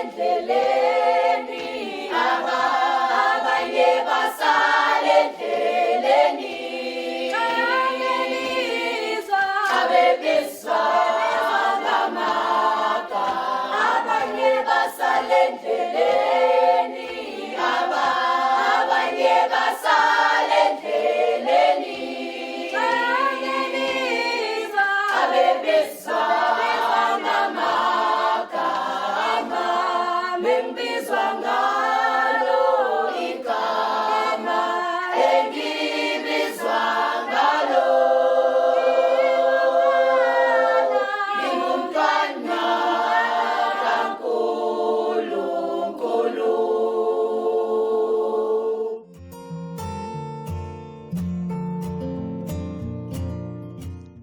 endleleni, abanye basala endleleni. Abebizwa ngamagama, abanye basala endleleni, abanye basala endleleni. Abebizwa ngamagama, bengibizwa ngalo igama engibizwa ngalo. Ngingumntwana kaNkulunkulu.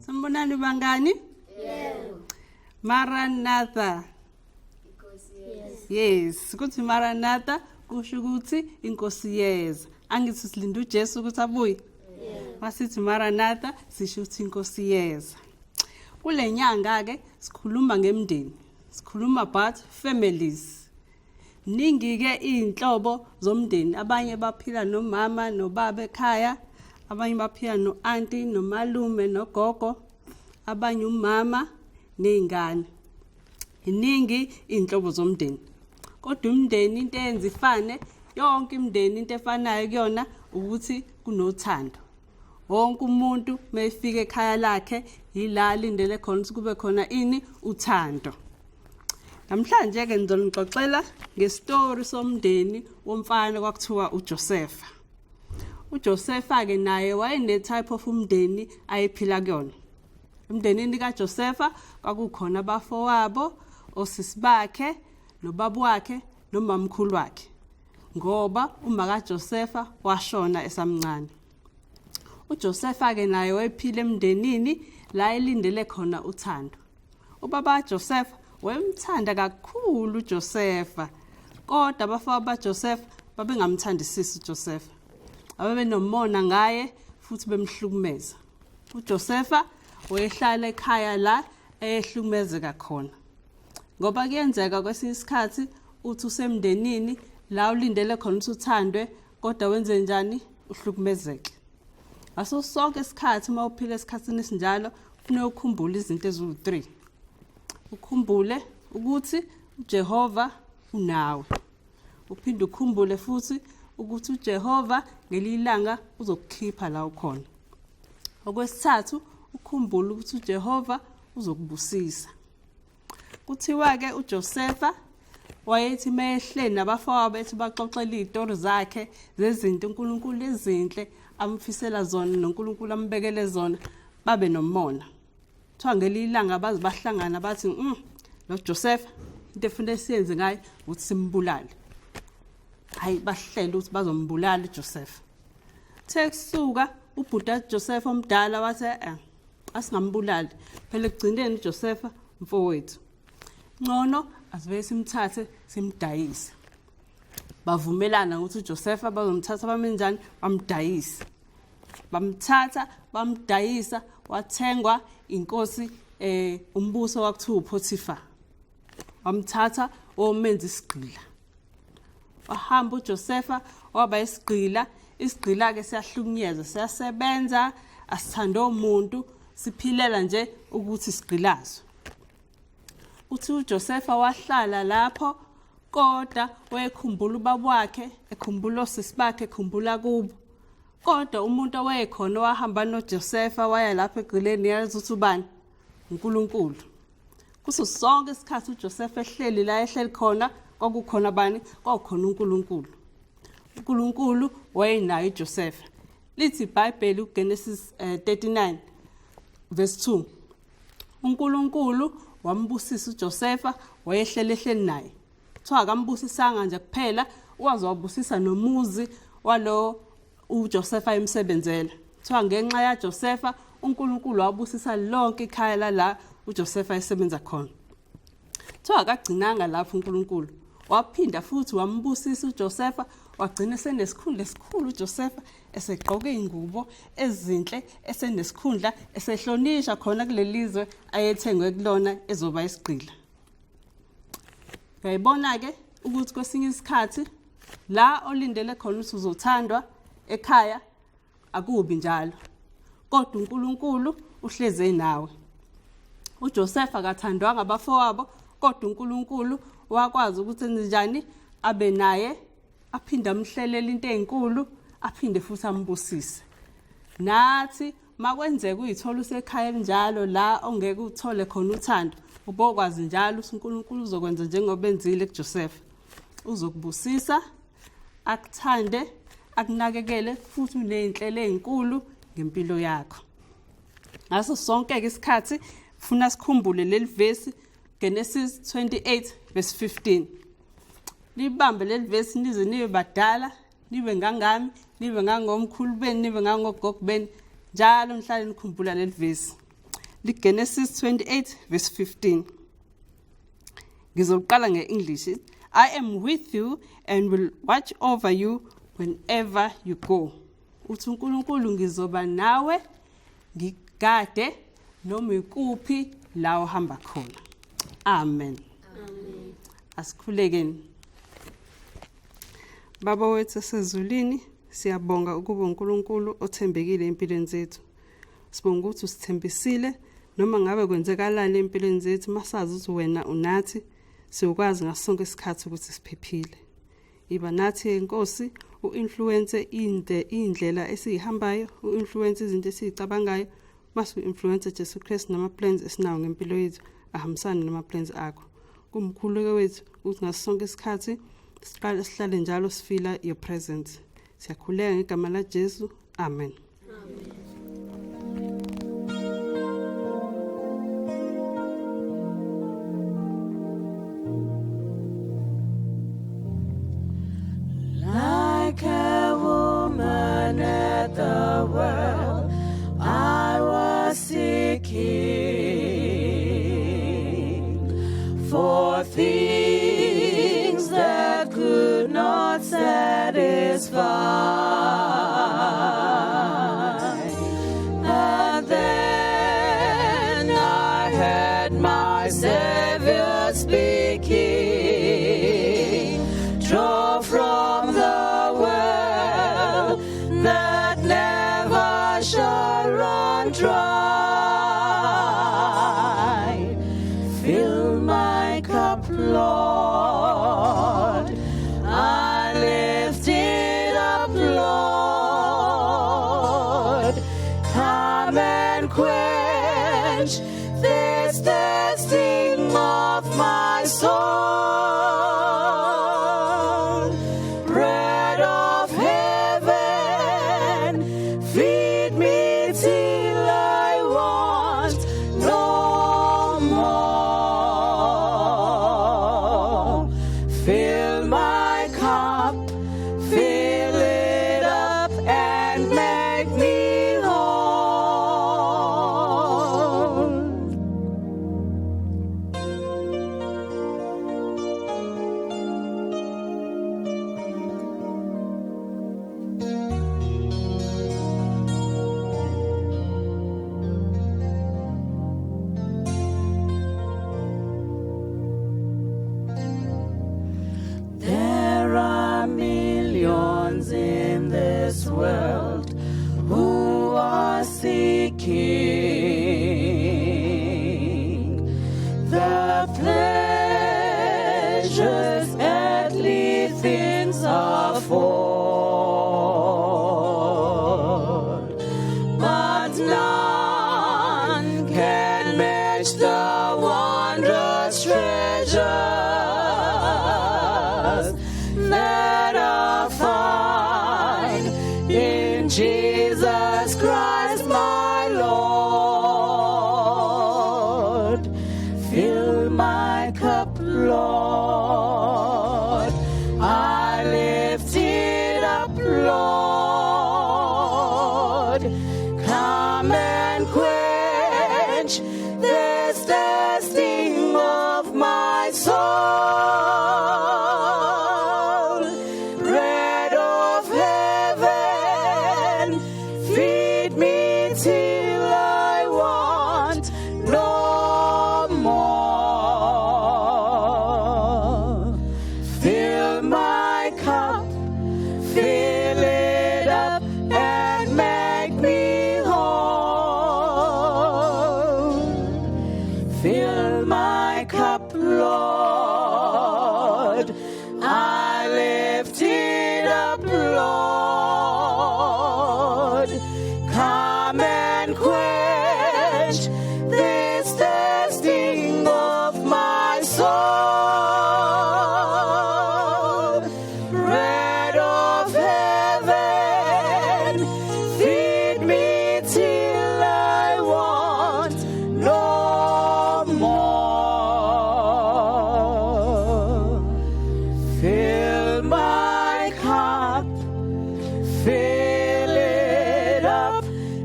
Sanibonani bangani? Maranatha. Yes, kuthi Maranatha kusho ukuthi inkosi yeza. Angithi silinda uJesu ukuthi abuye. Masithi Maranatha sisho ukuthi inkosi yeza. Kule nyanga ke sikhuluma ngemndeni. Sikhuluma about families. Ningi ke inhlobo zomndeni. Abanye baphila nomama nobaba ekhaya, abanye baphila noaunti nomalume nogogo, abanye umama nezingane. Iningi inhlobo zomndeni. Kodwa umndeni into eyenza ifane, yonke imndeni into efanayo kuyona ukuthi kunothando. Wonke umuntu mayefika ekhaya lakhe yila lindele khona ukuthi kube khona ini uthando. Namhlanje ke ngizonixoxela ngestory somndeni womfana kwakuthiwa uJosepha. uJosepha ke naye wayene type of umndeni ayephila kuyona. Emndenini kaJosepha kwakukhona abafowabo, osisi bakhe, nobaba wakhe, nomamkhulu wakhe. Ngoba uma kaJosepha washona esamncane. uJosepha ke naye wayephila emndenini la elindele khona uthando. Ubaba kaJosepha wayemthanda kakhulu uJosepha. Kodwa abafowabo baJosepha babengamthandisisi uJosepha. Ababenomona ngaye futhi bemhlukumeza. uJosepha wayehlala ekhaya la ehlukumezeka khona. Ngoba kuyenzeka kwesinye isikhathi uthi usemndenini la ulindele khona ukuthi uthandwe kodwa wenze njani uhlukumezeke. Aso sonke isikhathi uma uphila esikhatsini esinjalo kufanele ukhumbule izinto eziwu3. Ukhumbule ukuthi uJehova unawe. Uphinde ukhumbule futhi ukuthi uJehova ngelilanga uzokukhipha la ukhona. Okwesithathu ukhumbule ukuthi uJehova uzokubusisa. Kuthiwa ke uJosepha wayethi mehleli nabafowabo ethi baxoxela izitori zakhe zezinto uNkulunkulu ezinhle amfisela zona noNkulunkulu ambekele zona babe nomona. Kuthiwa ngelilanga baze bahlangana bathi lo Josepha into efuneka siyenze ngaye ukuthi simbulale. Hayi bahlela ukuthi bazombulala uJosepha. Kusuka ubhuda Josepha omdala wathi asingambulali phela egcineni uJosepha mfowethu. Ngcono asibe simthathe simdayise. Bavumelana ukuthi uJosepha bazomthatha bamenjani bamdayisa. Bamthatha bamdayisa wathengwa inkosi umbuso wakuthiwa uPotiphar. Wamthatha omenza isigqila. Wahamba uJosepha waba isigqila. Isigqila ke siyahlukunyezwa siyasebenza asithanda umuntu siphilela nje ukuthi sigqilazo. Uthi uJosepha wahlala lapho kodwa wayekhumbula ubaba wakhe, ekhumbula osisi bakhe, ekhumbula kubo. Kodwa umuntu owayekhona wahamba noJosepha waya lapha egqileni yazi ukuthi ubani? uNkulunkulu. Kuso sonke isikhathi uJosepha ehleli la ehleli khona kwakukhona bani? Kwakukhona uNkulunkulu. uNkulunkulu wayenayo uJosepha. Lithi iBhayibheli uGenesis 39 verse 2. uNkulunkulu wambusisa uJosepha wayehleli naye. Kuthiwa akambusisanga nje kuphela, waze wabusisa nomuzi walo uJosepha emsebenzela. Kuthiwa ngenxa yaJosepha uNkulunkulu wabusisa lonke ikhaya la uJosepha esebenza khona. Kuthiwa akagcinanga lapho uNkulunkulu. Waphinda futhi wambusisa uJosepha, wagcina senesikhundla esikhulu uJosepha esegqoke ingubo ezinhle, esenesikhundla, esehlonishwa khona kulelizwe ayethengwe kulona ezoba isigqila. Uyayibona-ke ukuthi kwesinye isikhathi la olindele khona ukuthi uzothandwa ekhaya akubi njalo. Kodwa uNkulunkulu uhleze nawe. uJoseph akathandwanga abafowabo, kodwa uNkulunkulu wakwazi ukuthi enze njani abe naye, aphinde amhlelela into ezinkulu, aphinde futhi ambusise. Nathi makwenzeka uyithola usekhaya njalo la ongeke uthole khona uthando, ubokwazi njalo ukuthi uNkulunkulu uzokwenza njengoba enzile kuJoseph. Uzokubusisa, akuthande, akunakekele futhi unezinhlelo ezinkulu ngempilo yakho. Ngaso sonke ke isikhathi ufuna sikhumbule leli verse Genesis 28 verse 15. Libambe leli verse nize nibe badala, nibe ngangami, nibe ngangomkhulu beni, nibe ngangogogo beni, njalo nihlale nikhumbula leli verse. Genesis 28 verse 15. Ngizoliqala ngeEnglish. I am with you and will watch over you whenever you go. Uthi uNkulunkulu ngizoba nawe, ngigade noma ikuphi la uhamba khona. Amen. Amen. Asikhulekeni. Baba wethu sezulwini, siyabonga ukuba uNkulunkulu othembekile empilweni zethu. Sibonga ukuthi usithembisile noma ngabe kwenzekalani empilweni zethu, masazi ukuthi wena unathi, sikwazi ngasonke isikhathi ukuthi siphephile. Iba nathi Nkosi, uinfluence indlela esihambayo, uinfluence izinto esicabangayo, masu influence Jesu Christ nama plans esinawo ngempilo yethu ahambisana nama plans akho. Kumkhulu wethu ukuthi ngasonke isikhathi sihlale njalo sifila your presence. Siyakhuleka ngegama la Jesu. Amen. Like a woman at the well, I was seeking for things that could not satisfy. And then I heard my Savior speaking, draw from the well that never shall run dry. Fill my cup, Lord, I lift it up, Lord. Come and quench this thirsting of my soul. Bread of heaven, feed me till I want no more. Fill my cup, fill it up, and make me whole. There are millions in this world who are seeking the pleasures earthly things afford, but none can match the wondrous treasures that are found in Jesus Christ my Lord. Fill my cup, Lord, I cup, fill it up and make me whole. Fill my cup, Lord, I lift it up, Lord. Come and quench this thirsting of my soul. Bread of heaven, feed me till I want no more. Fill my cup, fill it up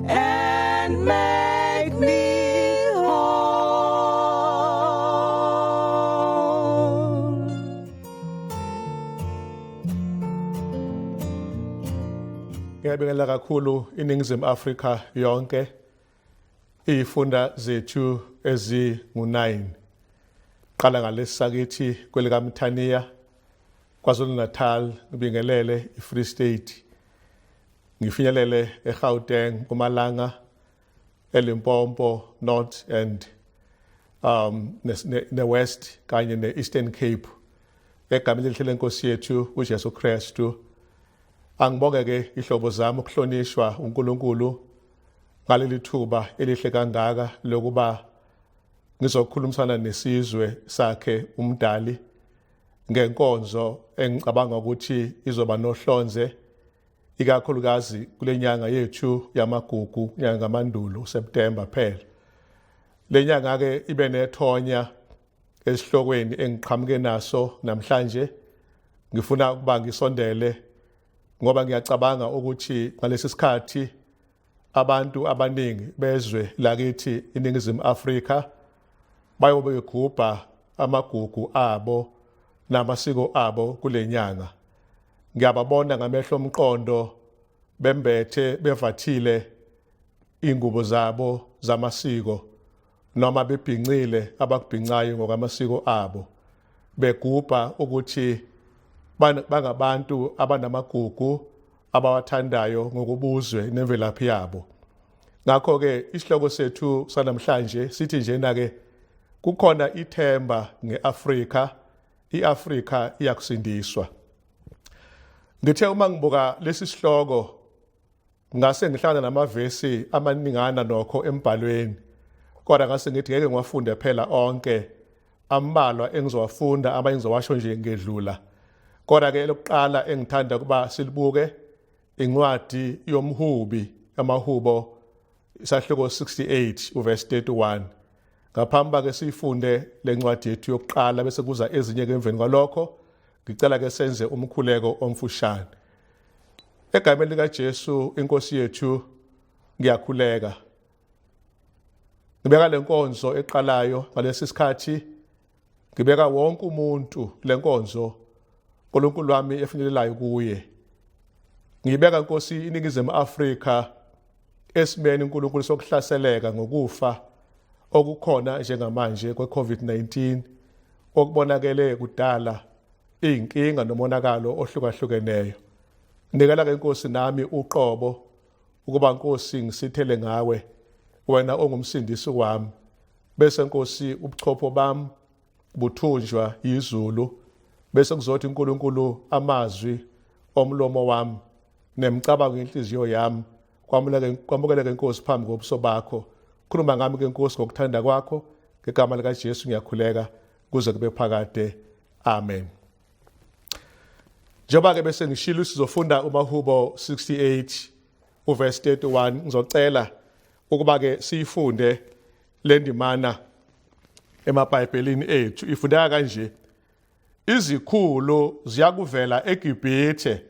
and make me whole. Ngiyabingelela kakhulu iningizimu Afrika yonke izifunda zethu ezingu9 qala ngalesisakithi kwelikaMthaniya KwaZulu Natal ngibingelele iFree State ngifinyelele eGauteng kuMalanga eLimpopo North and ne West kanye neEastern Cape egameni elihle lenkosi yethu uJesu Kristu. Angibonge ke ihlobo zami ukuhlonishwa uNkulunkulu ngaleli thuba elihle kangaka lokuba ngizokhulumisana nesizwe sakhe umdali ngenkonzo engicabanga ukuthi izoba nohlonze ikakhulukazi kule nyanga yethu yamagugu nyanga yamandulo September phela. Le nyanga ke ibe nethonya esihlokweni engiqhamuke naso namhlanje ngifuna ukuba ngisondele ngoba ngiyacabanga ukuthi ngalesi sikhathi abantu abaningi bezwe lakithi iningizimu Afrika bayobe begubha amagugu abo namasiko abo kule nyanga. Ngiyababona ngamehlo omqondo bembethe bevathile ingubo zabo zamasiko noma bebhincile abakubhincayo ngokwamasiko abo begubha ukuthi bangabantu abanamagugu abawathandayo ngokubuzwe nemvelaphi yabo. Ngakho ke isihloko sethu sanamhlanje sithi njena ke kukhona ithemba ngeAfrika, iAfrika iyakusindiswa. Ngithe uma ngibuka lesi sihloko ngase ngihlangana namavesi amaningana nokho embhalweni kodwa ngase ngithi ngeke ngiwafunde phela onke ambalwa engizowafunda abanye ngizowasho nje ngedlula. Kodwa ke lokuqala engithanda kuba silibuke incwadi yomhubi amahubo isahloko 68 uverse 31. Ngaphambi ke sifunde lencwadi yethu yokuqala bese kuza ezinye ke emveni kwalokho ngicela ke senze umkhuleko omfushane. Egameni likaJesu inkosi yethu ngiyakhuleka. Ngibeka lenkonzo eqalayo ngalesi sikhathi ngibeka wonke umuntu lenkonzo uNkulunkulu wami efinyelelayo kuye. Ngibeka inkosi iningizimu Afrika esimeni uNkulunkulu sokuhlaseleka ngokufa okukhona njengamanje kweCovid-19 okubonakele kudala inkinga nomonakalo ohlukahlukeneyo. Ngikala ke inkosi nami uqobo ukuba inkosi ngisithele ngawe wena ongumsindisi wami bese inkosi ubuchopho bami buthunjwa izulu bese kuzothi uNkulunkulu amazwi omlomo wami nemcabango yenhliziyo yami kwamukela ke inkosi phambi kobuso bakho. Khuluma ngami ke inkosi ngokuthanda kwakho ngegama lika Jesu ngiyakhuleka kuze kube phakade. Amen. Njengoba ke bese ngishilo sizofunda uMahubo 68 uverse 31 ngizocela ukuba ke siyifunde le ndimana emaBhayibhelini ethu. Ifundeka kanje: izikhulu ziyakuvela eGibhithe,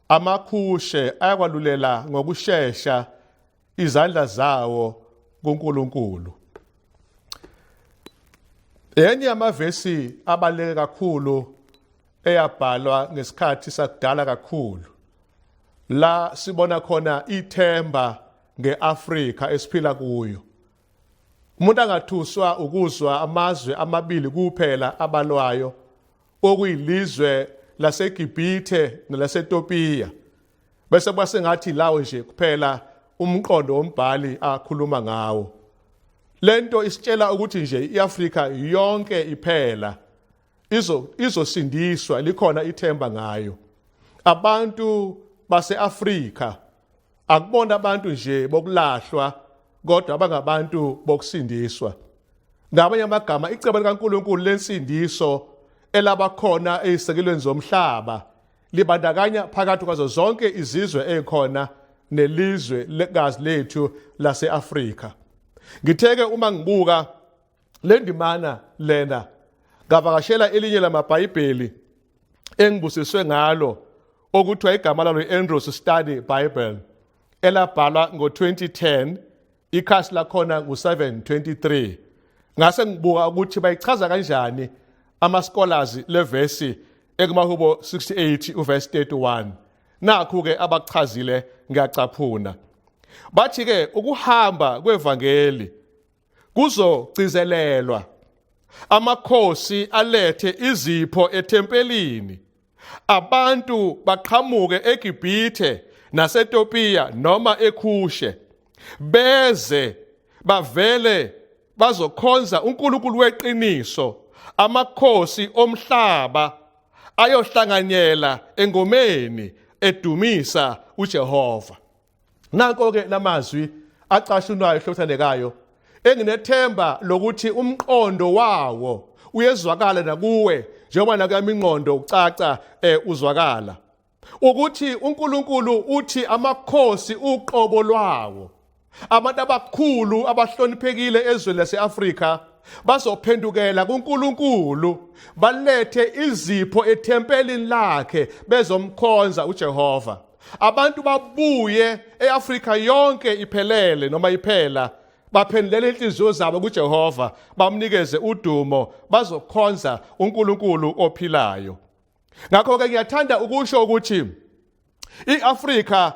amakhushe ayakwalulela ngokusheshsha izandla zawo kuNkulunkulu. Enye yamavesi abaleke kakhulu eyabhalwa ngesikhathi sakudala kakhulu la sibona khona ithemba ngeAfrika esiphila kuyo. Umuntu angathuswa ukuzwa amazwe amabili kuphela abalwayo okuyilizwe laseGibhithe nelaseTopiya bese basengathi lawo nje kuphela umqondo wombhali akhuluma ngawo. Lento isitshela ukuthi nje iAfrika yonke iphela izosindiswa, likhona ithemba ngayo. Abantu baseAfrika akubona abantu nje bokulahlwa kodwa abangabantu bokusindiswa. Ngamanye amagama icebo likaNkulunkulu lensindiso elabakhona ezisekelweni zomhlaba libandakanya phakathi kwazo zonke izizwe ezikhona nelizwe lekazi lethu lase-Afrika. Ngitheke uma ngibuka le ndimana lena ngavakashela elinye lamabhayibheli engibusiswe ngalo okuthiwa igama lalo i-Andrews Study Bible elabhalwa ngo-2010, ikhasi lakhona ngu-723. Ngase ngibuka ukuthi bayichaza kanjani ama-scholars levesi ekumahubo 68 uverse 31. Nakhu-ke abachazile ngiyacaphuna. Bathi-ke ukuhamba kwevangeli kuzogcizelelwa amakhosi alethe izipho ethempelini, abantu baqhamuke eGibhithe naseTopiya noma eKhushe beze bavele bazokhonza uNkulunkulu weqiniso, amakhosi omhlaba ayohlanganyela engomeni edumisa uJehova. Nanko-ke lamazwi acashunwayo hlothandekayo enginethemba lokuthi umqondo wawo uyezwakala nakuwe njengoba nakuyami ingqondo ucaca uzwakala, ukuthi uNkulunkulu uthi amakhosi uqobo lwawo, abantu abakhulu abahloniphekile ezweni lase-Afrika bazophendukela kuNkulunkulu balethe izipho ethempelini lakhe bezomkhonza uJehova. Abantu babuye eAfrika yonke iphelele noma iphela baphendulele inhliziyo zabo kuJehova bamnikeze udumo bazokhonza uNkulunkulu ophilayo. Ngakho-ke ngiyathanda ukusho ukuthi iAfrika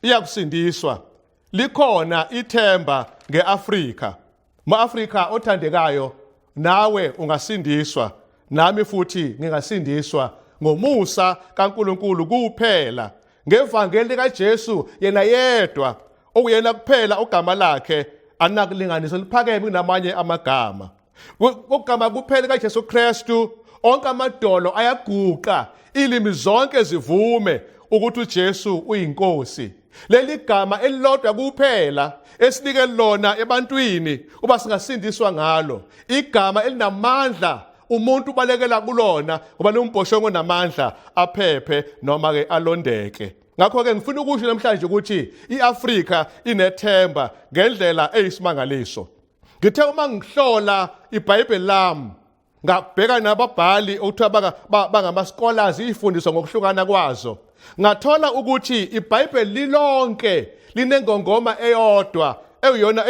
iyakusindiswa, likhona ithemba ngeAfrika. Ma-Afrika othandekayo, nawe ungasindiswa, nami futhi ngingasindiswa ngomusa kaNkulunkulu kuphela ngevangeli likaJesu yena yedwa okuyena kuphela ogama lakhe anakulinganiso liphakeme kunamanye amagama. Ogama kuphela likaJesu Kristu onke amadolo ayaguqa, ilimi zonke zivume ukuthi uJesu uyinkosi. Leli gama elilodwa kuphela esinike lona ebantwini uba singasindiswa ngalo, igama elinamandla umuntu ubalekela kulona ngoba lombhoshongo namandla aphephe noma ke alondeke. Ngakho-ke ngifuna ukusho namhlanje ukuthi iAfrika inethemba ngendlela eyisimangaliso. Ngithe uma ngihlola iBhayibheli lami ngabheka nababhali okuthiwa bangama-scholars ifundiswa ngokuhlukana kwazo, ngathola ukuthi iBhayibheli lilonke linengongoma eyodwa eyona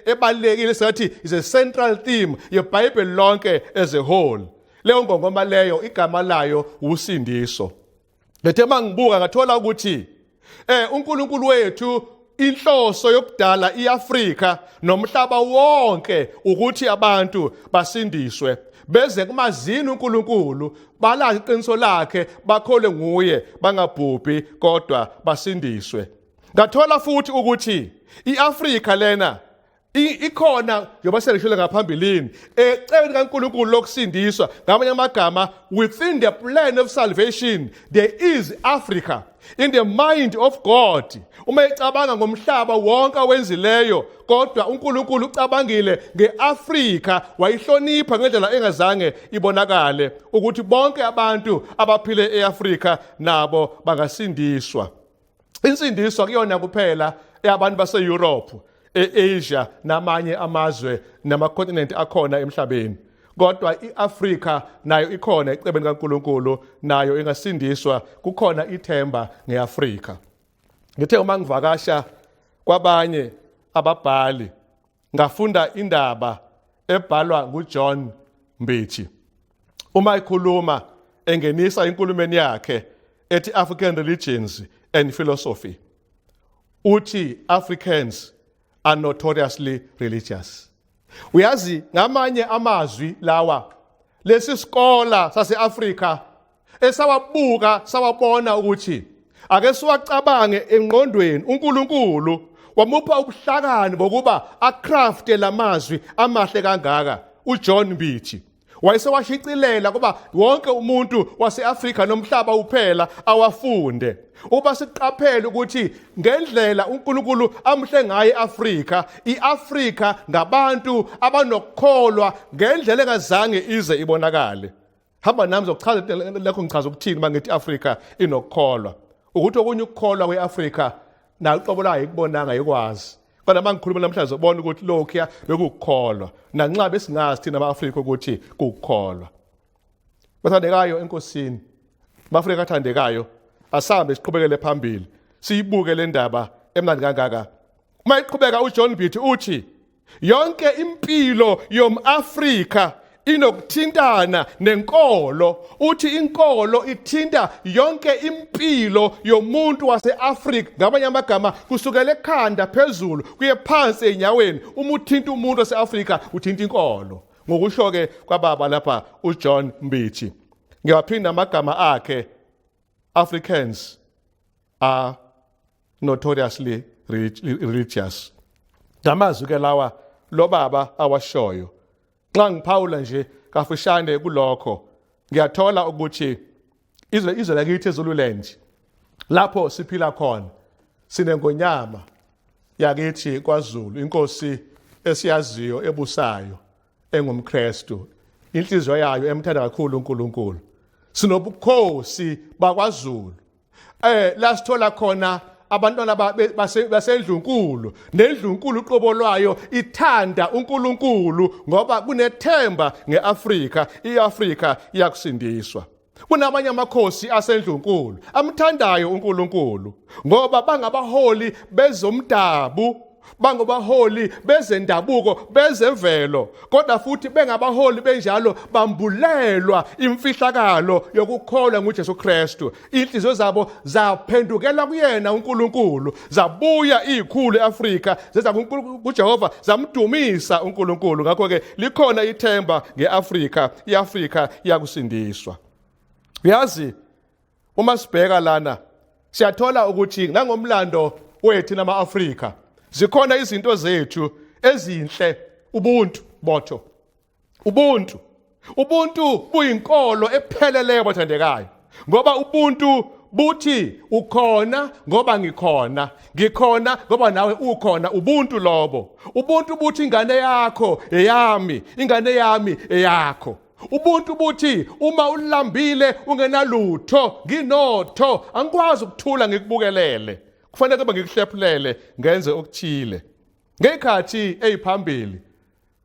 ebalekile esingathi is a central theme yeBhayibheli lonke as a whole. Leyo ngongoma leyo igama layo usindiso. Lethe mangibuka ngathola ukuthi uNkulunkulu wethu inhloso yokudala iAfrika nomhlaba wonke ukuthi abantu basindiswe beze kumazini uNkulunkulu, balazi iqiniso lakhe, bakhole nguye, bangabhubhi kodwa basindiswe. Ngathola futhi ukuthi iAfrika lena ikhona njengoba selishilo ngaphambilini ecebeni kaNkulunkulu lokusindiswa. Ngamanye amagama, within the plan of salvation there is Africa in the mind of God. Uma ecabanga ngomhlaba wonke owenzileyo, kodwa uNkulunkulu ucabangile ngeAfrika, wayihlonipha ngendlela engazange ibonakale ukuthi bonke abantu abaphile eAfrika nabo bangasindiswa. Insindiswa kuyona kuphela eyabantu base-Europe, e-Asia namanye amazwe namakontinenti akhona emhlabeni, kodwa iAfrika nayo ikhona ecebeni kaNkulunkulu, nayo ingasindiswa. Kukhona ithemba ngeAfrika. Ngithe uma ngivakasha kwabanye ababhali ngafunda indaba ebhalwa nguJohn Mbithi. Uma ekhuluma engenisa inkulumeni yakhe ethi African Religions and Philosophy, uthi Africans are notoriously religious. Uyazi ngamanye amazwi lawa, lesi skola sase-Afrika esawabuka sawabona ukuthi ake siwacabange engqondweni uNkulunkulu wamupha ubuhlakani bokuba acrafte lamazwi amahle kangaka. uJohn Mbiti wayesewashicilela kuba wonke umuntu waseAfrika nomhlaba uphela awafunde, uba siqaphele ukuthi ngendlela uNkulunkulu amhle ngaye eAfrika, iAfrika ngabantu abanokukholwa ngendlela engazange ize ibonakale. Hamba nami zokuchaza lekho ngichaza ukuthini mangithi iAfrika inokukholwa. Ukuthi okunye ukukholwa kweAfrika naqobo la ayikubonanga ayikwazi. Kodwa mangikhuluma namhlanje ubona ukuthi lokho bekukukholwa. Nanxa besingazi thina amaAfrika ukuthi kukukholwa. Bathandekayo enkosini, amaAfrika athandekayo, asahambe siqhubekele phambili. Siyibuke le ndaba emnandi kangaka. Uma iqhubeka uJohn Mbiti uthi yonke impilo yomAfrika inokuthintana nenkolo. Uthi inkolo ithinta yonke impilo yomuntu waseAfrika, ngamanye amagama kusukela ekhanda phezulu kuye phansi enyaweni. Uma uthinta umuntu waseAfrika uthinta inkolo. Ngokusho ke kwababa lapha uJohn Mbiti, ngiyaphinda amagama akhe, Africans are notoriously religious. Damazwi ke lawa lo baba awashoyo. Xa ngiphawula nje kafishane kulokho, ngiyathola ukuthi izwe lakithi eZululand lapho siphila khona sinengonyama yakithi kwaZulu, inkosi esiyaziyo ebusayo engumKristu, inhliziyo yayo emthanda kakhulu uNkulunkulu. Sinobukhosi bakwaZulu la sithola khona abantwana basendlunkulu, nendlunkulu uqobo lwayo ithanda uNkulunkulu ngoba kunethemba ngeAfrika, iAfrika iyakusindiswa. Kunamanye amakhosi asendlunkulu amthandayo uNkulunkulu ngoba bangabaholi bezomdabu, bangabaholi bezendabuko, bezemvelo, kodwa futhi bengabaholi benjalo bambulelwa imfihlakalo yokukholwa nguJesu Kristu. Inhliziyo zabo zaphendukela kuyena uNkulunkulu, zabuya izikhulu eAfrika, zeza kuJehova, zamdumisa uNkulunkulu. Ngakho ke likhona ithemba ngeAfrika, iAfrika iyakusindiswa. Uyazi, uma sibheka lana siyathola ukuthi nangomlando wethu namaAfrika zikhona izinto zethu ezinhle. Ubuntu botho, ubuntu buyinkolo epheleleyo bathandekayo, ngoba ubuntu buthi ukhona ngoba ngikhona, ngikhona ngoba nawe ukhona. Ubuntu lobo. Ubuntu buthi ingane yakho eyami, ingane yami eyakho. Ubuntu buthi uma ulambile ungenalutho, nginotho, angikwazi ukuthula ngikubukelele, kufanele kube ngikuhlephulele ngenze okuthile. Ngekhathi eziphambili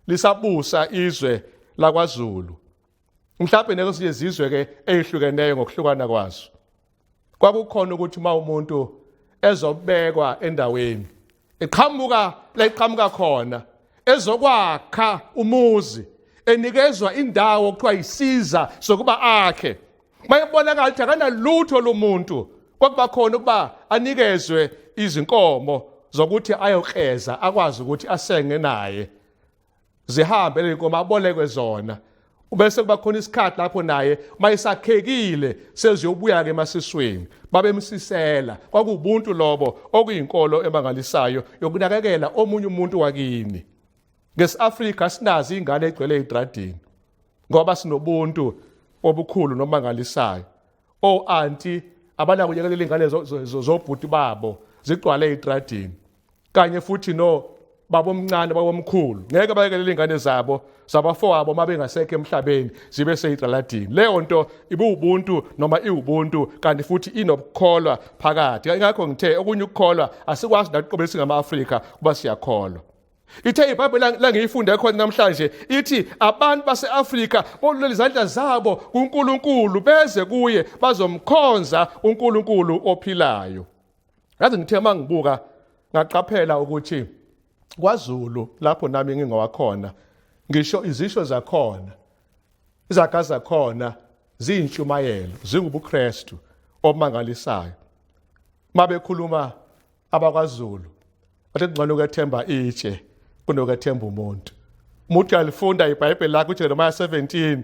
lisabusa izwe lakwaZulu, mhlawumbe nezinye izizwe ke ezihlukeneyo ngokuhlukana kwazo, kwakukhona ukuthi uma umuntu ezobekwa endaweni eqhamuka khona, ezokwakha umuzi, enikezwa indawo okuthiwa yisiza sokuba akhe, mayebonakala ukuthi akanalutho lomuntu, kwakuba khona ukuba anikezwe izinkomo zokuthi ayokreza, akwazi ukuthi asenge naye, zihambe le nkomo abolekwe zona. Ubese kuba khona isikhathi lapho naye mayisakhekile seziyobuya ke emasisweni babemsisela. Kwakubuntu lobo okuyinkolo emangalisayo yokunakekela omunye umuntu wakini. NgesiAfrika sinazi ingane egcwele ezitradini ngoba sinobuntu obukhulu nomangalisayo. Anti abana kunyekelela ingane zobhuti babo zigcwale ezitradini, kanye futhi no babomncane babomkhulu ngeke bayekelela ingane zabo zabafowabo mabengasekho emhlabeni zibe seyitradini. Leyo nto ibubuntu noma iwubuntu, kanti futhi inobukholwa phakathi. Ngakho ngithe okunye ukukholwa asikwazi naqobe singama-Afrika kuba siyakholwa. Ithe iBhayibheli la ngiyifunde khona namhlanje ithi abantu baseAfrika bolule izandla zabo kuNkulunkulu beze kuye bazomkhonza uNkulunkulu ophilayo. Yazi ngithe mangibuka ngaqaphela ukuthi kwaZulu lapho nami ngingowakhona, ngisho izisho zakhona, izaga zakhona ziyintshumayelo, zingubuKristu obumangalisayo. Mabekhuluma abakwaZulu bathi ngcono ukwethemba itshe kunokwethemba umuntu. Umuntu alifunda iBhayibheli lakho uJeremiah 17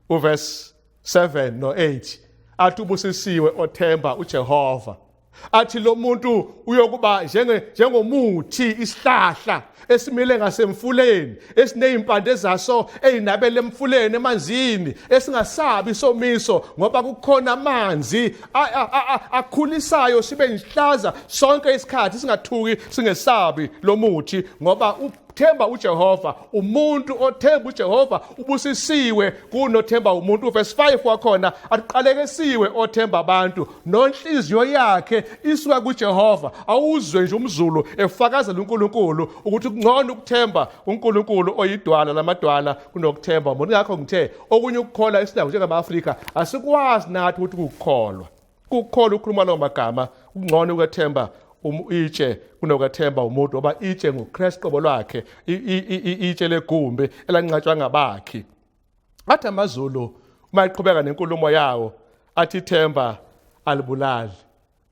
uverse 7 no 8 athi ubusisiwe othemba uJehova. Athi lo muntu uyokuba njengomuthi isihlahla esimile ngasemfuleni esinezimpande zaso ezinabele emfuleni emanzini esingasabi isomiso ngoba kukhona amanzi akhulisayo sibe ngihlaza sonke isikhathi singathuki singesabi lo muthi ngoba themba uJehova. Umuntu othemba uJehova ubusisiwe kunothemba umuntu. Verse 5 wakhona aqalekesiwe othemba abantu nonhliziyo yakhe isuka kuJehova. Awuzwe nje umzulu efakazela uNkulunkulu ukuthi kungcono ukuthemba uNkulunkulu oyidwala lamadwala kunokuthemba umuntu. Ngakho ngithe okunye ukukholwa esinako njengama-Afrika asikwazi nathi ukuthi ukukholwa. Ukukholwa ukhuluma lawo magama kungcono ukwethemba itshe kunokuthemba umuntu ngoba itshe nguKristu qobo lwakhe, itshe legumbi elanqatshwa ngabakhi. Athi amaZulu uma eqhubeka nenkulumo yawo athi ithemba alibulali,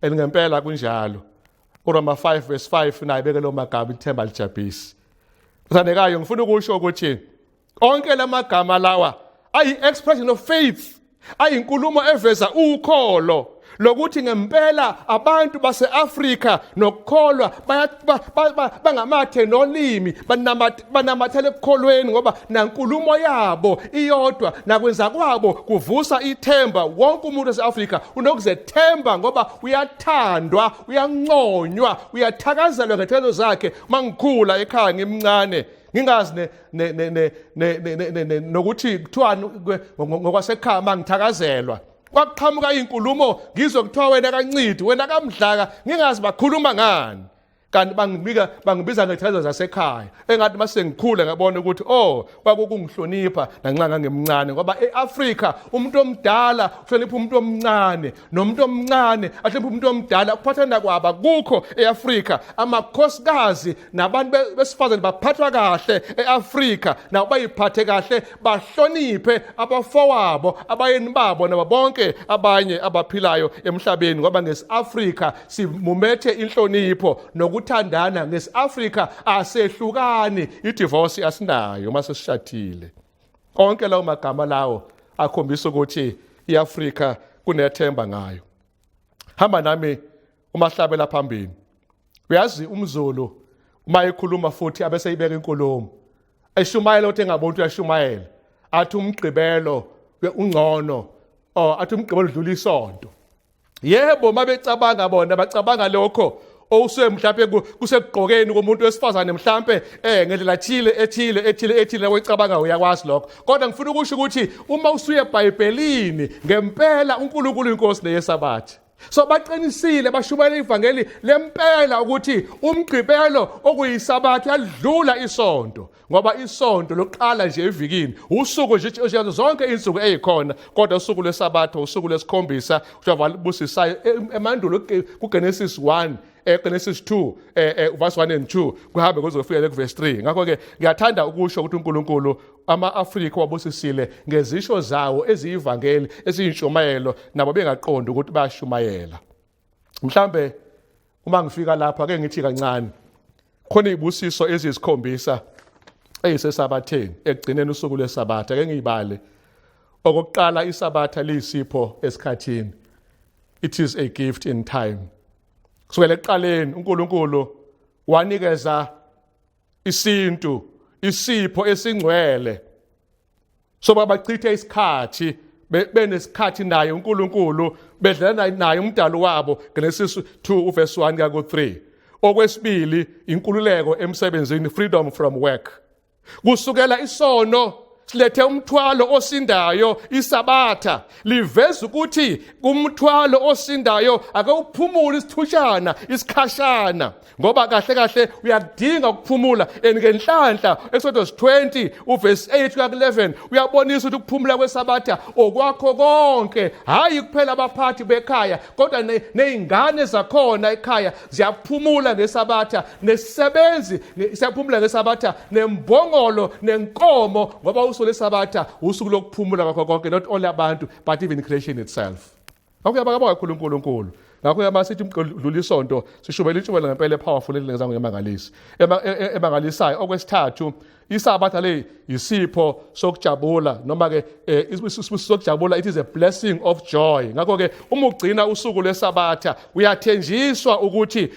elingempela kunjalo. uRoma 5 verse 5 naye beke lo magama ithemba lijabhisi. Uthandekayo, ngifuna ukusho ukuthi onke lamagama lawa ayi-expression of faith, ayinkulumo eveza ukholo lokuthi ngempela abantu base-Afrika nokukholwa bangamathe nolimi banamathele ekukholweni ngoba nankulumo yabo iyodwa nakwenza kwabo kuvusa ithemba. Wonke umuntu wase-Afrika unokuzethemba ngoba uyathandwa, uyanconywa, uyathakazelwa ngethelo zakhe. Uma ngikhula ekhaya ngimncane ngingazi nokuthi kuthiwani ngokwasekhaya uma ngithakazelwa, kwaqhamuka inkulumo ngizwe kuthiwa wena kaNcidi, wena kaMdlaka, ngingazi bakhuluma ngani. Kanti bangibiza ngethelo zasekhaya engathi mase ngikhule ngabona ukuthi kwakukungihlonipha nanxa ngangemncane ngoba eAfrika umuntu omdala uhlonipha umuntu omncane nomuntu omncane ahlonipha umuntu omdala. Ukuphathana kwaba kukho eAfrika. Amakhosikazi nabantu besifazane baphathwa kahle eAfrika, nabo bayiphathe kahle bahloniphe abafowabo, abayeni babo nabo bonke abanye abaphilayo emhlabeni ngoba ngesi-Afrika simumethe inhlonipho nokuthandana. Ngesi-Afrika asehlukani, idivorce asinayo uma sesishadile. Onke lawo magama lawo akhombisa ukuthi iAfrika kunethemba ngayo. Hamba nami umahlabela phambili. Uyazi umZulu uma ekhuluma futhi abese ibeka inkulumo eshumayela ukuthi engabontu uyashumayela athi umgqibelo ungcono athi umgqibelo udlula isonto. Yebo, mabecabanga bona bacabanga lokho owuse mhlawumbe kusekugqokeni komuntu wesifazane mhlawumbe ngendlela ethile wecabanga uyakwazi lokho. Kodwa ngifuna ukusho ukuthi uma usuye eBhayibhelini ngempela uNkulunkulu inkosi leyesabathi. So baqinisile bashumayela ivangeli lempela ukuthi umgqibelo okuyisabathi yadlula isonto ngoba isonto lokuqala nje evikini usuku nje zonke insuku ezikhona, kodwa usuku lwesabatha usuku lesikhombisa ujavalibusisa emandulo kuGenesis 1 Genesis 2 verse 1 and 2 kuhambe kuzofika kuverse 3. Ngakho ke ngiyathanda ukusho ukuthi uNkulunkulu ama-Afrika wabusisile ngezisho zawo eziyivangeli eziyintshumayelo nabo bengaqondi ukuthi bayashumayela. Mhlambe uma ngifika lapha ke ngithi kancane khona izibusiso ezisikhombisa eyisesabatheni ekugcineni usuku lwesabatha. Ake ngiyibale. Okokuqala, isabatha liyisipho esikhathini. It is a gift in time. Kusukela ekuqaleni uNkulunkulu wanikeza isipho esingcwele soba bachithe isikhathi benesikhathi naye uNkulunkulu bedlala naye umdalo wabo. Genesis 2 verse 1 kuya ku3. Okwesibili, inkululeko emsebenzini, freedom from work. Kusukela isono silethe umthwalo osindayo. Isabatha liveza ukuthi umthwalo osindayo akawuphumula isithushana isikhashana ngoba kahle uyadinga ukuphumula. Ngenhlanhla Exodus 20 verse 8 kuya 11 uyabonisa ukuthi ukuphumula kwesabatha okwakho konke, hayi kuphela abaphathi bekhaya kodwa nezingane zakhona ekhaya ziyaphumula ngesabatha, nesisebenzi siyaphumula ngesabatha, nembongolo nenkomo ngoba usuku lesabatha usuku lokuphumula kwakho konke, not only abantu but even creation itself. Ngakho uyabonga kakhulu uNkulunkulu. Ngakho yamasithi umdlula isonto sishubela intshubela ngempela powerful elenza ngemangalisi emangalisayo. Okwesithathu, isabatha le isipho sokujabula noma ke isipho sokujabula, it is a blessing of joy. Ngakho ke uma ugcina usuku lwesabatha uyathenjiswa ukuthi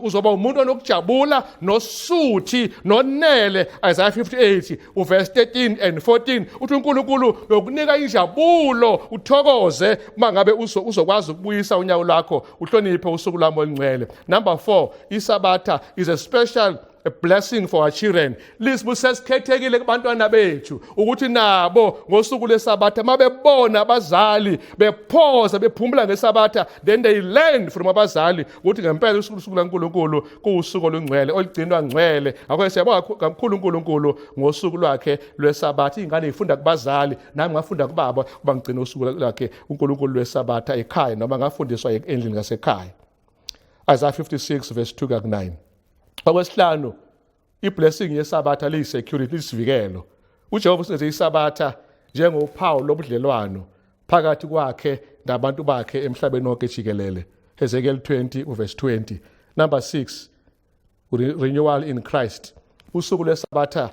uzoba umuntu onokujabula nosuthi nonele. Isaiah 58 uverse 13 and 14 uthi uNkulunkulu uyokunika injabulo uthokoze uma ngabe uzokwazi ukubuyisa unyawo lwakho uhloniphe usuku lwami olungcwele. Number 4, isabatha is a special a blessing for our children. Lisibusesikhethekile kubantwana bethu ukuthi nabo ngosuku lesabatha mabebona abazali bephoza bephumula ngesabatha, then they learn from abazali ukuthi ngempela usuku laNkulunkulu kuusuku olungcwele olugcinwa ngcwele. Ngakho siyabonga kakhulu uNkulunkulu ngosuku lwakhe lwesabatha. Ingane zifunda kubazali, nami ngafunda kubaba kuba ngigcina usuku lwakhe uNkulunkulu lwesabatha ekhaya noma ngafundiswa endlini ngasekhaya. Isaiah 56 verse 2-9. Okwesihlanu, i-blessing yesabatha liyi-security, lisivikelo. uJehova usenze isabatha njengophawu lobudlelwano phakathi kwakhe nabantu bakhe emhlabeni wonke jikelele. Ezekiel 20 verse 20. Number 6, renewal in Christ. Usuku lwesabatha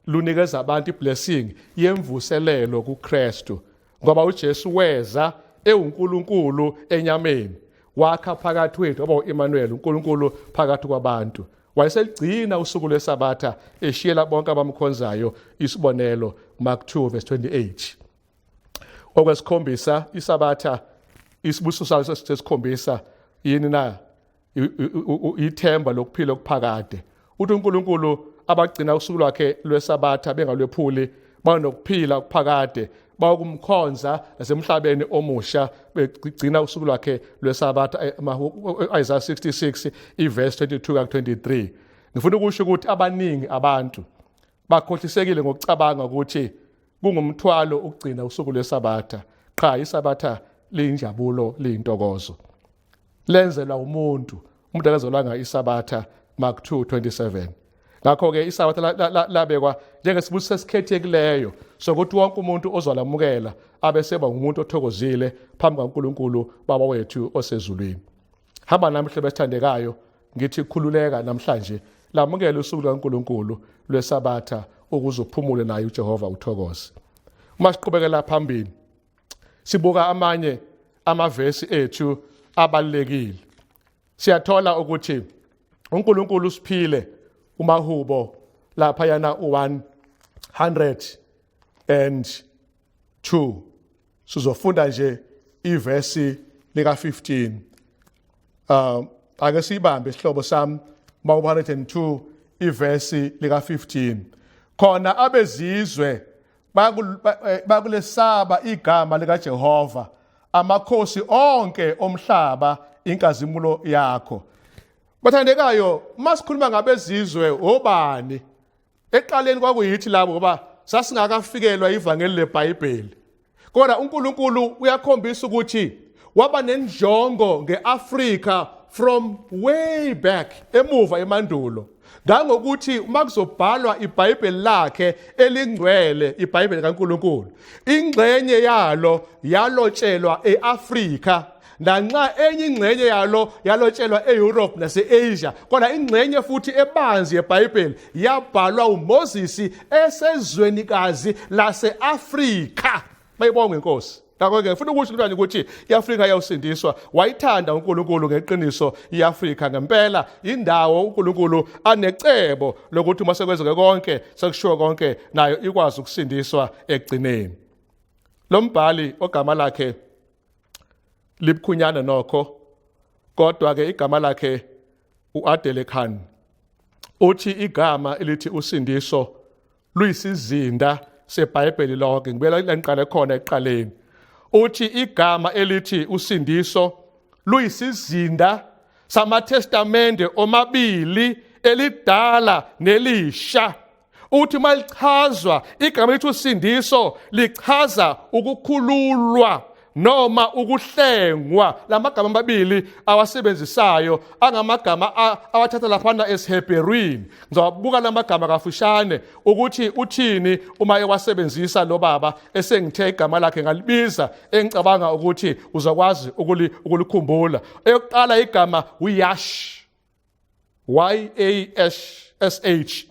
lunikeza abantu i-blessing yemvuselelo kuKristu, ngoba uJesu weza ewuNkulunkulu enyameni, wakha phakathi kwethu waba u-Emmanuel, uNkulunkulu phakathi kwabantu. Wayeseligcina usuku lwesabatha eshiyela bonke abamkhonzayo isibonelo, Mark 2 verse 28. Okwesikhombisa, isabatha isibusiso sayo sesikhombisa yini na? Ithemba lokuphila okuphakade. Uthi uNkulunkulu abagcina usuku lwakhe lwesabatha bengalwephuli banokuphila okuphakade, bakumkhonza nasemhlabeni omusha begcina usuku lwakhe lwesabatha. Isaiah 66 verse 22-23. Ngifuna ukusho ukuthi abaningi abantu bakhohlisekile ngokucabanga ukuthi kungumthwalo ukugcina usuku lwesabatha. Cha, isabatha liyinjabulo, liyintokozo. Lenzelwa umuntu akazolanga isabatha, Mark 2:27. Ngakho-ke isabatha labekwa njengesibusiso esikhethekileyo sokuthi wonke umuntu ozolamukela abeseba umuntu othokozile phambi kaNkulunkulu Baba wethu osezulwini. Hamba nami mhlobo esithandekayo, ngithi khululeka namhlanje, lamukele usuku kaNkulunkulu lwesabatha ukuze uphumule naye uJehova uthokoze. Uma siqhubekela phambili sibuka amanye amavesi ethu abalekile, siyathola ukuthi uNkulunkulu usiphile uMahubo lapha yana 102. Sizofunda nje ivesi lika 15. Ake sibambe isihlobo sami Mahubo 102 ivesi lika 15. Khona abezizwe bakulesaba igama lika Jehova, amakhosi onke omhlaba inkazimulo yakho. Bathandekayo, masikhuluma ngabezizwe obani? Eqaleni kwakuyithi labo ngoba sasingakafikelwa ivangeli leBhayibheli. Kodwa uNkulunkulu uyakhombisa ukuthi waba nenjongo ngeAfrika from way back, emuva emandulo. Ngangokuthi uma kuzobhalwa iBhayibheli lakhe elingcwele, iBhayibheli kaNkulunkulu, ingxenye yalo yalotshelwa eAfrika, nanxa enye ingxenye yalo yalotshelwa eEurope nase-Asia, kodwa ingxenye futhi ebanzi yeBhayibheli yabhalwa uMoses esezwenikazi lase-Afrika. Bayibonge Nkosi. Ngakho-ke ngifuna ukusho mntwana ukuthi iAfrika yawusindiswa, wayithanda uNkulunkulu ngeqiniso iAfrika. Ngempela indawo uNkulunkulu anecebo lokuthi uma sekwenzeke konke, sekushiwo konke, nayo ikwazi ukusindiswa ekugcineni. Lo mbhali ogama lakhe libukhunyana nokho, kodwa-ke igama lakhe u-Adele Khan uthi igama elithi usindiso luyisizinda seBhayibheli lonke. Ngibela langiqale khona ekuqaleni. Uthi igama elithi usindiso luyisizinda samaTestamente omabili, elidala nelisha. Uthi malichazwa igama elithi usindiso lichaza ukukhululwa noma ukuhlengwa. Lamagama amabili awasebenzisayo angamagama awathatha laphana esiHebherwini. Ngizobuka lamagama kafushane ukuthi uthini uma ewasebenzisa lo baba esengithe igama lakhe ngalibiza, engicabanga ukuthi uzakwazi ukulikhumbula. Eyokuqala igama uYash, YASH.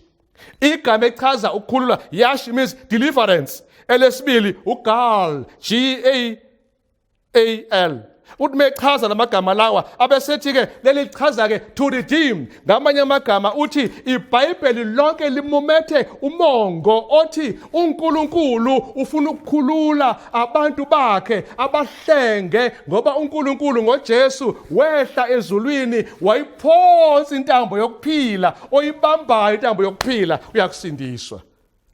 igama echaza ukukhululwa yash means deliverance elesibili ugal GAAL uthi mechaza lamagama lawa abesethi ke leli chaza ke to redeem ngamanye amagama uthi iBhayibheli lonke limumethe umongo othi uNkulunkulu ufuna ukukhulula abantu bakhe abahlenge ngoba uNkulunkulu ngoJesu wehla ezulwini wayiphonsa intambo yokuphila oyibambayo intambo yokuphila uyakusindiswa.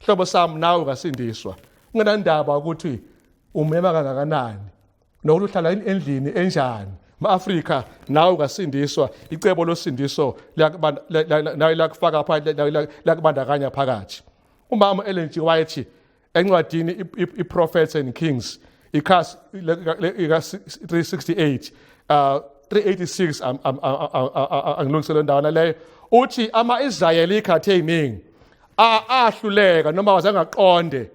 Hlobo sami nawe ungasindiswa ungenandaba ukuthi umema kangakanani nokuthi uhlala endlini enjani ma-Afrika nawe ungasindiswa. Icebo losindiso nawe lakufaka phakathi lakubandakanya phakathi. Umama Ellen G. White encwadini i-Prophets and Kings ikhasi 368 386 angilungisele ndawana leyo uthi ama-Israyeli ikhathi eyiningi ahluleka noma wazangaqonde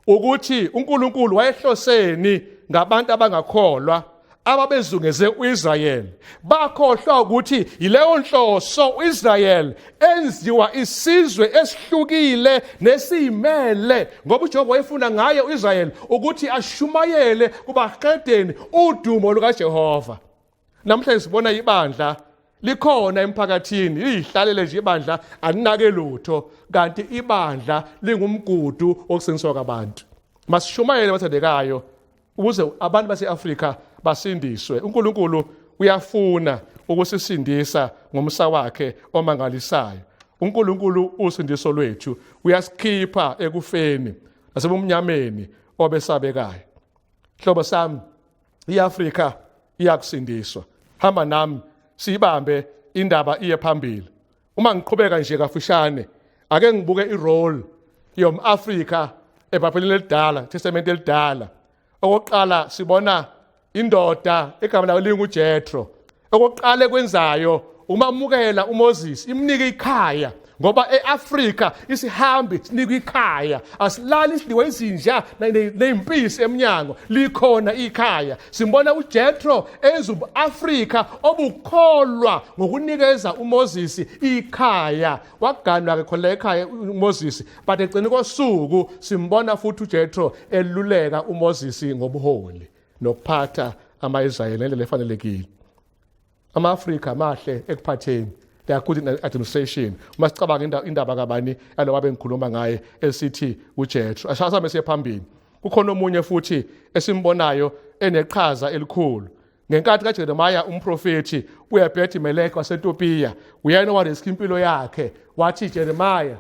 ukuthi uNkulunkulu wayehloseni ngabantu abangakholwa ababezungeze uIsrayeli bakhohlwa ukuthi yileyo nhloso uIsrayeli enziwa isizwe esihlukile nesiyimele ngoba uJehova wayefuna ngaye uIsrayeli ukuthi ashumayele kubaqedeni udumo lukaJehova. Namhlanje sibona ibandla likhona emphakathini lihlalele nje ibandla alinake lutho kanti ibandla lingumgudu wokusindiswa kwabantu. Masishumayele bathandekayo ukuze abantu base-Afrika basindiswe. uNkulunkulu uyafuna ukusisindisa ngomsa wakhe omangalisayo. uNkulunkulu usindiso lwethu uyasikhipha ekufeni nasebumnyameni obesabekayo. Hlobo sami iAfrika iyakusindiswa. Hamba nami siyibambe indaba iye phambili. Uma ngiqhubeka nje kafushane ake ngibuke irole yomAfrika eBhayibhelini elidala, Testament elidala. Okokuqala sibona indoda egama layo linguJethro. Okokuqala ekwenzayo umamukela uMoses imnike ikhaya ngoba eAfrika isihambi sinikwa ikhaya asilali sidliwe izinja nezimpisi eminyango likhona ikhaya. Simbona uJethro enza uAfrika obukholwa ngokunikeza uMoses ikhaya waganwa ke khona ekhaya uMoses but egcina kosuku simbona futhi uJethro eluleka uMoses ngobuholi nokuphatha ama-Israyeli ngendlela efanelekile. Ama-Afrika mahle ekuphatheni. They are good in administration. Uma sicabanga indaba kabani yalo babe ngikhuluma ngaye esithi uJethro. Asasame siye phambili. Kukhona omunye futhi esimbonayo eneqhaza elikhulu. Ngenkathi kaJeremiah umprofeti uEbed-Meleki waseTopiya uyena owarescue impilo yakhe wathi Jeremiah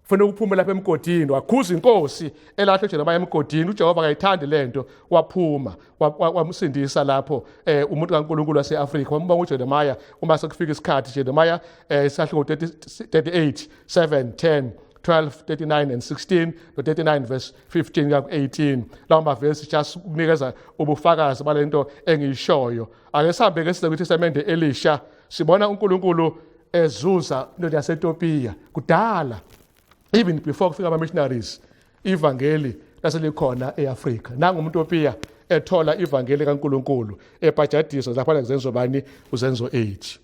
ufuna ukuphuma lapha emgodini wakhuza inkosi elahle uJeremiah emgodini uJehova akayithandi lento waphuma wamsindisa lapho umuntu kaNkulunkulu waseAfrika wambonga uJeremiah uma sekufika isikhathi Jeremiah isahloko 38 7 10 12 39 and 16 no 39 verse 15 ku 18 lawo mavesi just ukunikeza ubufakazi balento engiyishoyo. Ake sihambe ke size kuTestament Elisha sibona uNkulunkulu ezuza into yaseTopiya kudala even before kufika ama-missionaries ivangeli laselikhona eAfrika. Nangu umuntu oPiya ethola ivangeli kaNkulunkulu ebhajadiswa lapha kuzenzo bani uzenzo 8.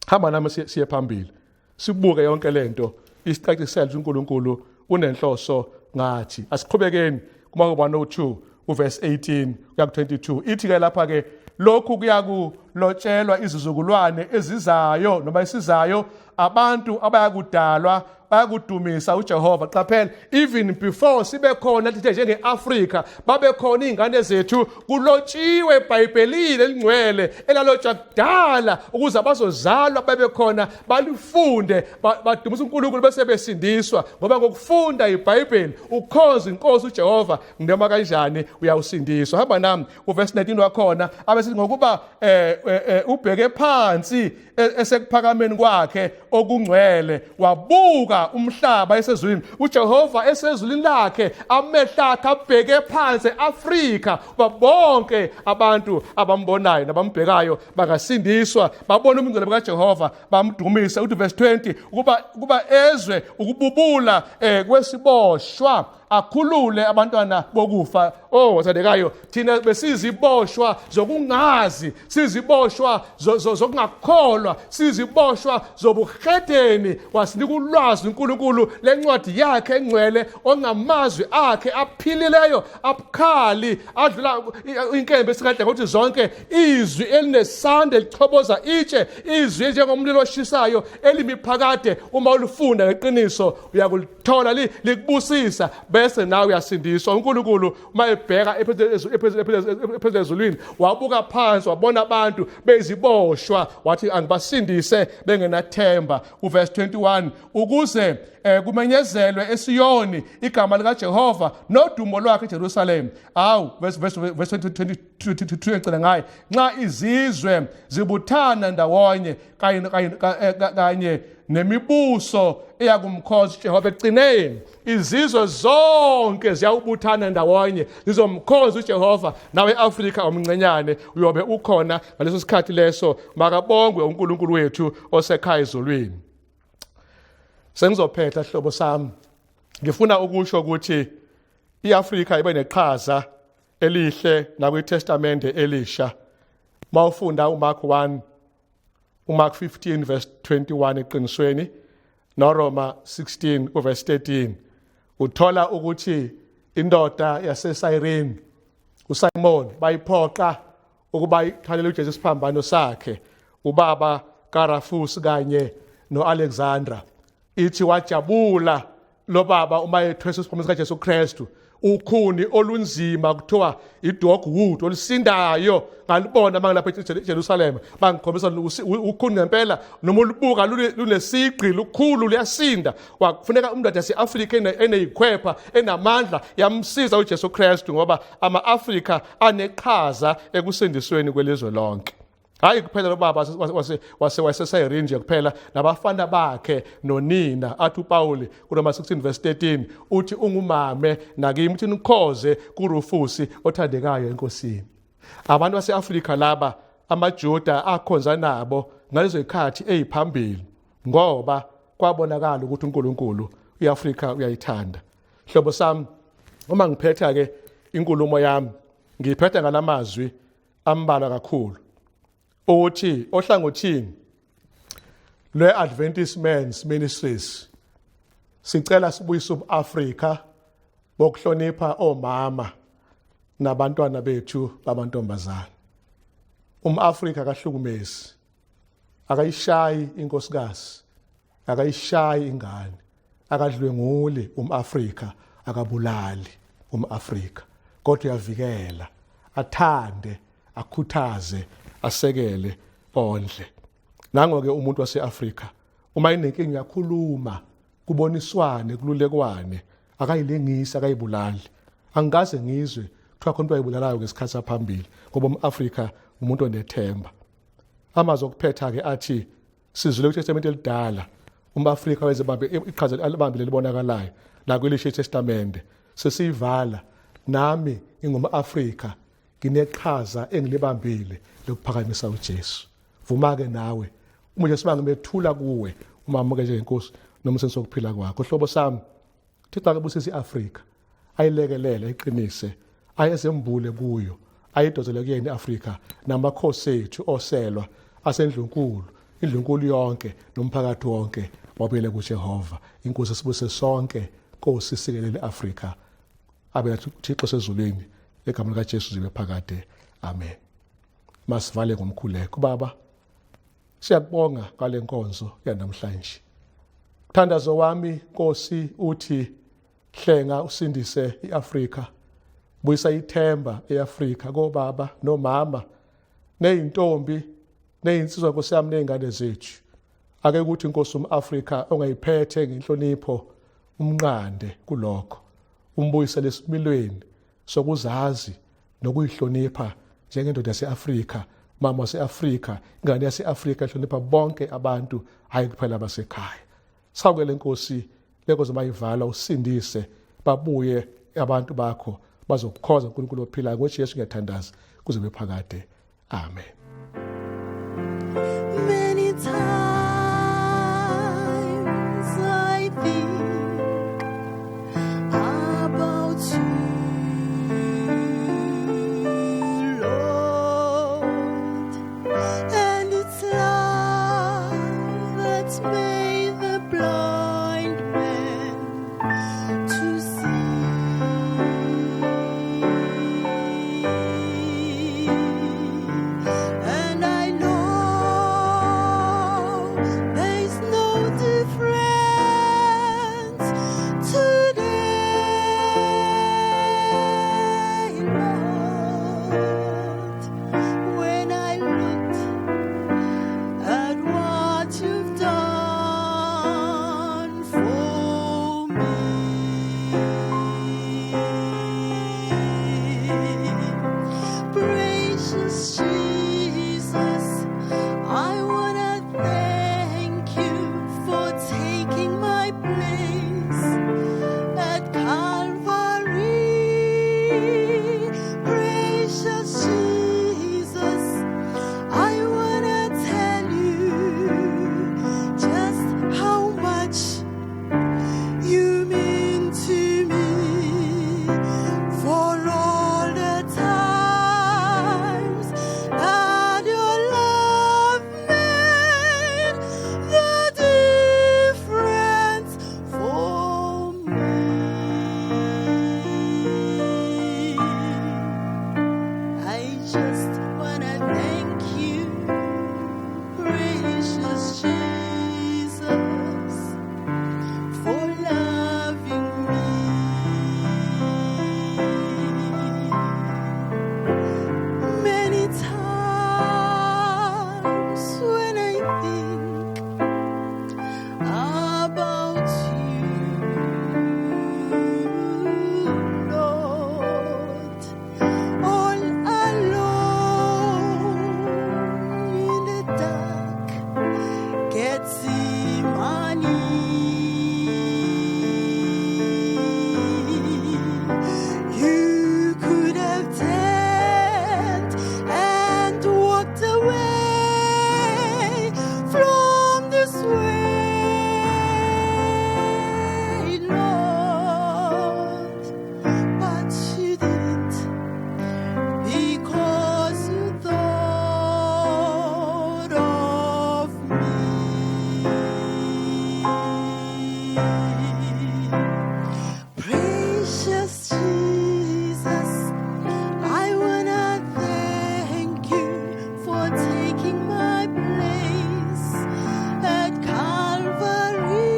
Hamba nami siye phambili sibuke yonke lento isicacisela uNkulunkulu unenhloso ngathi. Asiqhubekeni kuMakubo 1:2 uverse 18 kuya ku22 ithi ke lapha ke lokhu kuyakulotshelwa izizukulwane ezizayo noma isizayo abantu abayakudalwa bayakudumisa uJehova. Qaphela even before sibe khona lithe njengeAfrika babe khona izingane zethu kulotshiwe eBhayibhelini elingcwele elalotshwa kudala ukuze abazozalwa babe khona balifunde badumisa uNkulunkulu bese besindiswa ngoba ngokufunda iBhayibheli ukhonza inkosi uJehova noma kanjani uyawusindiswa. Hamba nami uverse 19 wakhona abesithi ngokuba ubheke phansi esekuphakameni kwakhe okungcwele wabuka umhlaba esezulwini uJehova esezulwini lakhe amehla akhe abheke phansi eAfrika bonke abantu abambonayo nabambhekayo bangasindiswa babona ubungcwele bukaJehova bamdumise. Uthi verse 20 ukuba ezwe ukububula kwesiboshwa akhulule abantwana bokufa. Wathandekayo, thina besiziboshwa zokungazi, siziboshwa zokungakholwa, siziboshwa zobuhedeni. Wasinika ulwazi uNkulunkulu lencwadi yakhe engcwele, ongamazwi akhe aphilileyo, abukhali, adlula inkembe esikade ngokuthi zonke, izwi elinesanda elichoboza itshe, izwi njengomlilo oshisayo elimiphakade. Uma ulifunda ngeqiniso uyakulithola likubusisa, bese nawe uyasindiswa. uNkulunkulu uma ebheka ephezulu ezulwini, wabuka phansi wabona abantu beziboshwa, wathi angibasindise bengenathemba. Uverse 21, ukuze kumenyezelwe eSiyoni igama likaJehova nodumo lwakhe eJerusalem. Verse 22 ecela ngaye, nxa izizwe zibuthana ndawonye kanye nemibuso eyakumkhoza uJehova. Ekugcineni izizwe zonke ziyawubuthana ndawonye zizomkhonza uJehova. Nawe eAfrika omncinyane uyobe ukhona ngaleso sikhathi leso. Makabongwe uNkulunkulu wethu osekhaya ezulwini. Sengizophetha hlobo sami, ngifuna ukusho ukuthi iAfrika ibe neqhaza elihle nakwiTestamente elisha. Mawufunda uMark 1, uMark 15 verse 21 eqinisweni, noRoma 16 verse 13, uthola ukuthi indoda yaseSirene, uSimon, bayiphoqa ukuba ithalele uJesu isiphambano sakhe, ubaba kaRufus kanye noAlexandra. Ithi wajabula lo baba uma ethwesa isiphambano sikaJesu Kristu, ukhuni olunzima kuthiwa idogwood olusindayo, ngalibona mangilapha eJerusalem, bangikhombisa ukhuni ngempela, noma ulubuka lunesigqi lukhulu luyasinda. Wakufuneka umntu yaseAfrika eneyikhwepha enamandla yamsiza uJesu Kristu, ngoba ama-Afrika aneqhaza ekusindisweni kwelizwe lonke. Hayi kuphela lo baba waseSirene nje kuphela, nabafana bakhe nonina. Athi uPawuli kuRoma 16 verse 13 uthi ungumame nakimi uthi nikhoze kuRufus othandekayo enkosini. Abantu baseAfrika laba amaJuda akhonza nabo ngalezo zikhathi eziphambili, ngoba kwabonakala ukuthi uNkulunkulu iAfrika uyayithanda. Hlobo sami, uma ngiphetha ke inkulumo yami, ngiphetha ngalamazwi ambalwa kakhulu uthi ohlangothini lwe-Adventist Men's Ministries sicela sibuyise uAfrika bokuhlonipha omama nabantwana bethu babantombazana. Afrika akahlukumezi, akayishayi inkosikazi, akayishayi ingane, akadlwenguli Afrika, akabulali Afrika, kodwa uyavikela, athande, akhuthaze, asekele, ondle. Nango-ke umuntu waseAfrika uma inenkinga yakhuluma, kuboniswane, kululekwane, akayilengisi, akayibulali. Angikaze ngizwe kuthiwa khona umuntu ayibulalayo ngesikhathi saphambili, ngoba umAfrika umuntu onethemba. Amazwi okuphetha-ke athi sizwile kwiTestamente elidala umAfrika wezebambe iqhaza alibambile libonakalayo nakwelisha iTestamente, sesiyivala. Nami ngingumAfrika, ngineqhaza engilibambile lokuphakamisa uJesu. Vuma-ke nawe uma nje sibangimethula kuwe umamuke njengenkosi nomsebenzi wokuphila kwakho. Hlobo sami, Thixo akebusise iAfrika, ayilekelele, ayiqinise, ayezembule kuyo, ayidozele kuyena iAfrika namakhosi ethu oselwa asendlunkulu, indlunkulu yonke nomphakathi wonke wabuyele kuJehova. Inkosi sibuse sonke, Nkosi sikelele iAfrika. Abe Thixo sezulwini, egameni likaJesu zibe phakade. Amen. Masivale ngomkhuleko. Baba, siyakubonga ngale nkonzo yanamhlanje. Mthandazo wami Nkosi uthi hlenga usindise iAfrika, buyisa ithemba eAfrika kobaba nomama neyintombi neyinsizwa Nkosi yami nezingane zethu. Ake ukuthi Nkosi umAfrika ongayiphethe ngenhlonipho umnqande kulokho, umbuyisele esimilweni sokuzazi nokuyihlonipha njengendoda yaseAfrika, mama waseAfrika, ingane yaseAfrika ehlonipha bonke abantu, hayi kuphela abasekhaya. Sawukele Nkosi, lenkosi mayivala usindise, babuye abantu bakho bazokukhoza uNkulunkulu ophilayo ngoJesu ngiyathandaza kuze bephakade. Amen. Many times I think about Getsemani. You could have turned and walked away from this way, Lord, but you didn't, because you thought of me. Precious Jesus, I wanna thank you for taking my place at Calvary.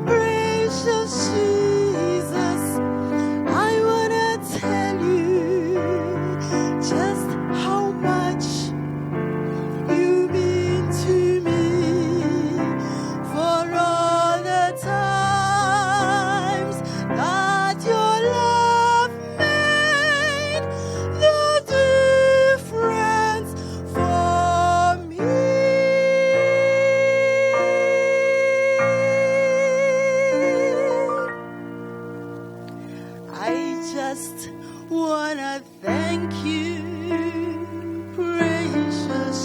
Precious Jesus, I wanna tell you just how much you've been to me, for all the times that your love made the difference for me. I just wanna thank you, precious